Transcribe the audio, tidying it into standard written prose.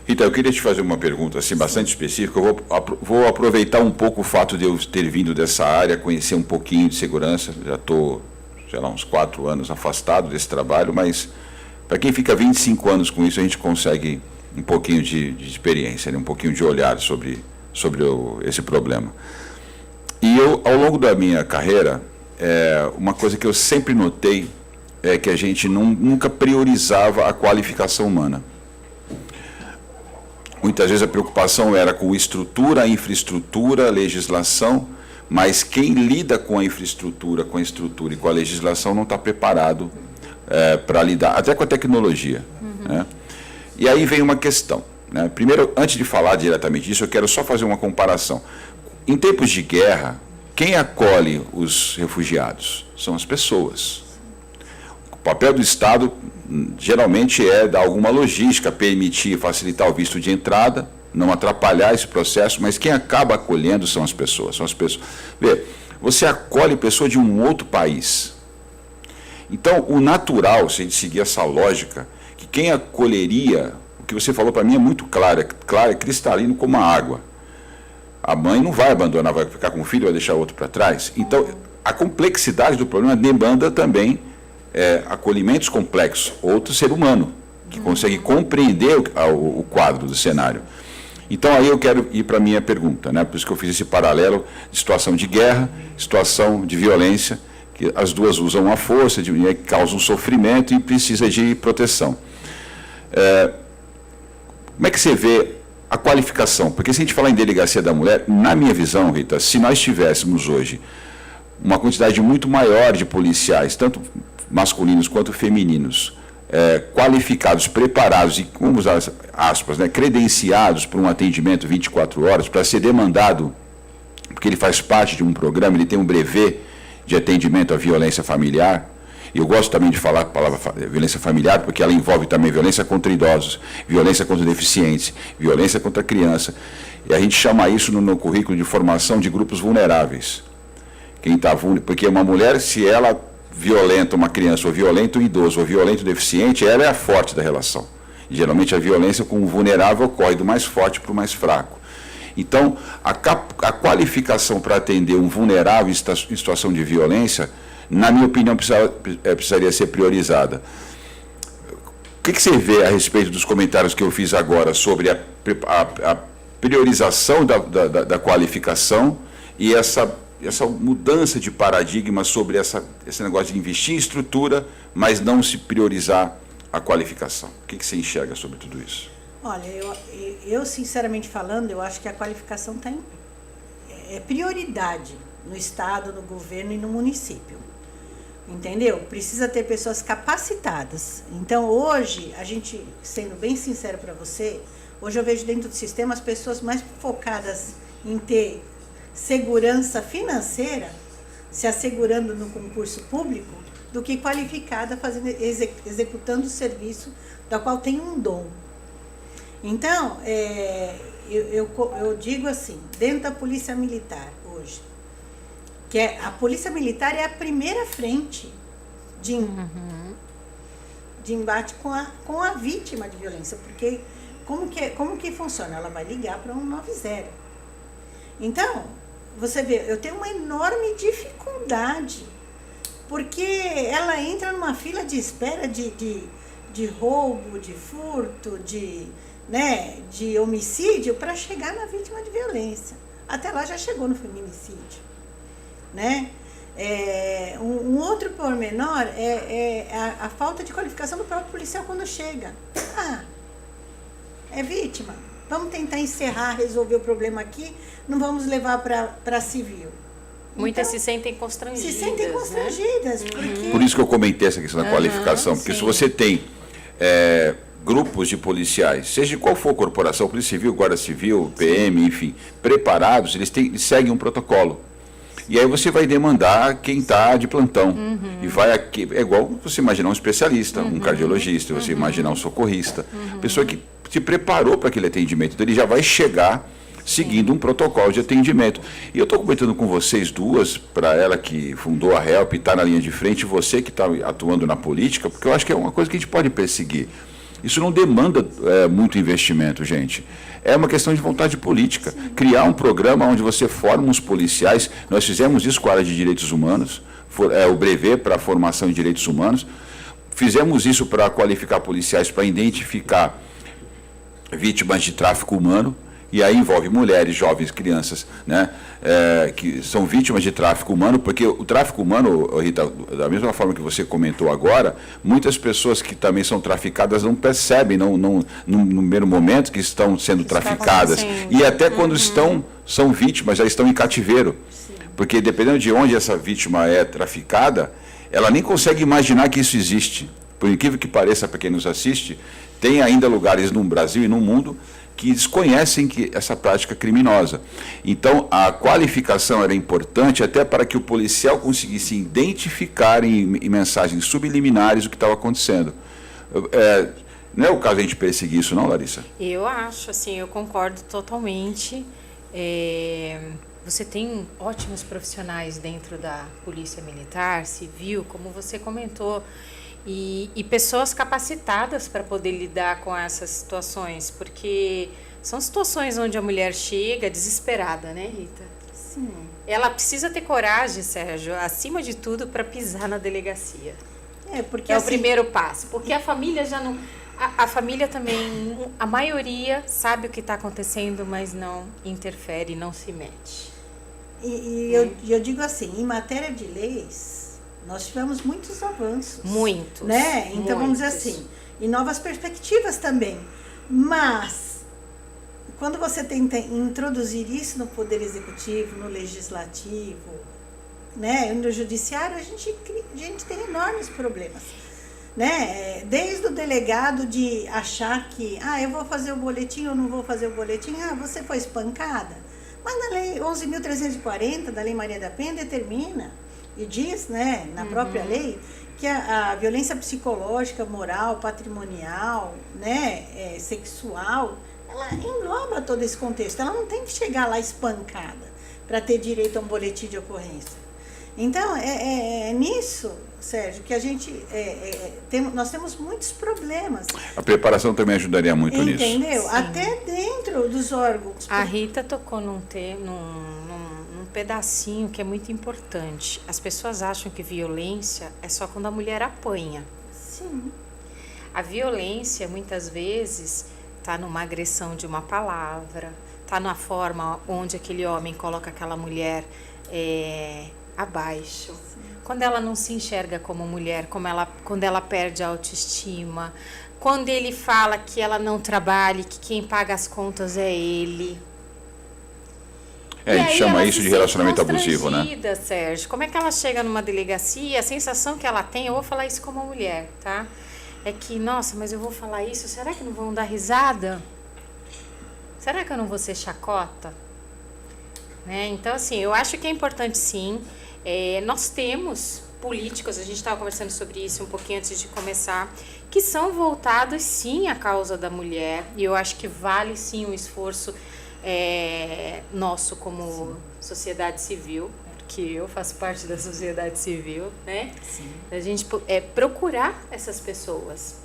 Rita, eu queria te fazer uma pergunta assim, bastante específica. Eu vou aproveitar um pouco o fato de eu ter vindo dessa área, conhecer um pouquinho de segurança. Já estou, sei lá, uns 4 anos afastado desse trabalho, mas para quem fica 25 anos com isso, a gente consegue um pouquinho de experiência, né? Um pouquinho de olhar sobre esse problema. E eu, ao longo da minha carreira, uma coisa que eu sempre notei é que a gente nunca priorizava a qualificação humana. Muitas vezes a preocupação era com estrutura, infraestrutura, legislação, mas quem lida com a infraestrutura, com a estrutura e com a legislação não está preparado para lidar, até com a tecnologia. Né? E aí vem uma questão. Né? Primeiro, antes de falar diretamente disso, eu quero só fazer uma comparação. Em tempos de guerra, quem acolhe os refugiados? São as pessoas. O papel do Estado geralmente é dar alguma logística, permitir, facilitar o visto de entrada, não atrapalhar esse processo, mas quem acaba acolhendo são as pessoas. Vê, você acolhe pessoa de um outro país. Então, o natural, se a gente seguir essa lógica, que quem acolheria, o que você falou para mim é muito claro, é cristalino como a água. A mãe não vai abandonar, vai ficar com o filho, vai deixar o outro para trás. Então, a complexidade do problema demanda também acolhimentos complexos, outro ser humano, que consegue compreender o quadro do cenário. Então, aí eu quero ir para a minha pergunta, né? Por isso que eu fiz esse paralelo de situação de guerra, situação de violência, que as duas usam a força, causam sofrimento e precisa de proteção. Como é que você vê a qualificação? Porque se a gente falar em delegacia da mulher, na minha visão, Rita, se nós tivéssemos hoje uma quantidade muito maior de policiais, tanto masculinos quanto femininos, qualificados, preparados e, como usar aspas, né, credenciados para um atendimento 24 horas, para ser demandado, porque ele faz parte de um programa, ele tem um brevet de atendimento à violência familiar. E eu gosto também de falar a palavra violência familiar, porque ela envolve também violência contra idosos, violência contra deficientes, violência contra criança. E a gente chama isso no currículo de formação de grupos vulneráveis. Porque uma mulher, se ela violenta uma criança, ou violenta um idoso, ou violenta um deficiente, ela é a forte da relação. E, geralmente a violência com o vulnerável ocorre do mais forte para o mais fraco. Então, a qualificação para atender um vulnerável em situação de violência, na minha opinião, precisaria ser priorizada. O que você vê a respeito dos comentários que eu fiz agora sobre a priorização da qualificação e essa mudança de paradigma sobre esse negócio de investir em estrutura, mas não se priorizar a qualificação? O que você enxerga sobre tudo isso? Olha, eu sinceramente falando, eu acho que a qualificação é prioridade no Estado, no governo e no município. Entendeu? Precisa ter pessoas capacitadas. Então, hoje, a gente, sendo bem sincero para você, hoje eu vejo dentro do sistema as pessoas mais focadas em ter segurança financeira, se assegurando no concurso público, do que qualificada executando o serviço da qual tem um dom. Então, eu digo assim, dentro da Polícia Militar hoje, que a Polícia Militar é a primeira frente de embate com a vítima de violência, porque como que funciona? Ela vai ligar para 190. Então, você vê, eu tenho uma enorme dificuldade, porque ela entra numa fila de espera de roubo, de furto, de homicídio para chegar na vítima de violência. Até lá já chegou no feminicídio. Né? Um outro pormenor é a falta de qualificação do próprio policial quando chega. É vítima. Vamos tentar encerrar, resolver o problema aqui, não vamos levar para civil. Muitas se sentem constrangidas. Se sentem constrangidas. Né? Porque... Por isso que eu comentei essa questão da qualificação, porque se você tem grupos de policiais, seja de qual for a corporação, Polícia Civil, Guarda Civil, PM, enfim, preparados, eles seguem um protocolo. E aí você vai demandar quem está de plantão. E vai aqui, é igual você imaginar um especialista, um cardiologista, você imaginar um socorrista, pessoa que se preparou para aquele atendimento, então ele já vai chegar seguindo um protocolo de atendimento. E eu estou comentando com vocês duas, para ela que fundou a HELP e está na linha de frente, você que está atuando na política, porque eu acho que é uma coisa que a gente pode perseguir. Isso não demanda muito investimento, gente. É uma questão de vontade política. Sim. Criar um programa onde você forma os policiais. Nós fizemos isso com a área de direitos humanos, o brevet para a formação de direitos humanos. Fizemos isso para qualificar policiais, para identificar vítimas de tráfico humano. E aí envolve mulheres, jovens, crianças, né, que são vítimas de tráfico humano, porque o tráfico humano, Rita, da mesma forma que você comentou agora, muitas pessoas que também são traficadas não percebem, no primeiro momento, que estão sendo traficadas. E até quando são vítimas, já estão em cativeiro. Sim. Porque dependendo de onde essa vítima é traficada, ela nem consegue imaginar que isso existe. Por incrível que pareça, para quem nos assiste, tem ainda lugares no Brasil e no mundo que desconhecem que essa prática criminosa. Então, a qualificação era importante até para que o policial conseguisse identificar em mensagens subliminares o que estava acontecendo. Não é o caso de a gente perseguir isso, não, Larissa? Eu acho, assim, eu concordo totalmente. Você tem ótimos profissionais dentro da Polícia Militar, Civil, como você comentou, e pessoas capacitadas para poder lidar com essas situações, porque são situações onde a mulher chega desesperada, né, Rita? Sim. Ela precisa ter coragem, Sérgio, acima de tudo, para pisar na delegacia. Porque o primeiro passo, porque a família já não... A família também, a maioria sabe o que está acontecendo, mas não interfere, não se mete. Eu digo assim, em matéria de leis, nós tivemos muitos avanços. Muitos. Né? Então, vamos dizer assim, e novas perspectivas também. Mas, quando você tenta introduzir isso no Poder Executivo, no Legislativo, né, no Judiciário, a gente tem enormes problemas. Né? Desde o delegado de achar que, eu vou fazer o boletim ou não vou fazer o boletim, você foi espancada. Mas na Lei 11.340, da Lei Maria da Penha, determina e diz, né, na própria lei, que a violência psicológica, moral, patrimonial, né, sexual, ela engloba todo esse contexto. Ela não tem que chegar lá espancada para ter direito a um boletim de ocorrência. Então, nisso, Sérgio, que a gente nós temos muitos problemas. A preparação também ajudaria muito nisso. Entendeu? Sim. Até dentro dos órgãos. A Rita tocou num pedacinho que é muito importante. As pessoas acham que violência é só quando a mulher apanha. Sim. A violência, muitas vezes, está numa agressão de uma palavra, está na forma onde aquele homem coloca aquela mulher abaixo. Sim. Quando ela não se enxerga como mulher, quando ela perde a autoestima, quando ele fala que ela não trabalha, que quem paga as contas é ele. A gente chama isso de relacionamento abusivo, né? Sérgio, como é que ela chega numa delegacia, a sensação que ela tem, eu vou falar isso como mulher, tá? É que, nossa, mas eu vou falar isso, será que não vão dar risada? Será que eu não vou ser chacota? Né? Então, assim, eu acho que é importante sim. Nós temos políticos, a gente estava conversando sobre isso um pouquinho antes de começar, que são voltados sim à causa da mulher, e eu acho que vale sim o esforço nosso como sociedade civil, porque eu faço parte da sociedade civil, né? Sim. A gente procurar essas pessoas.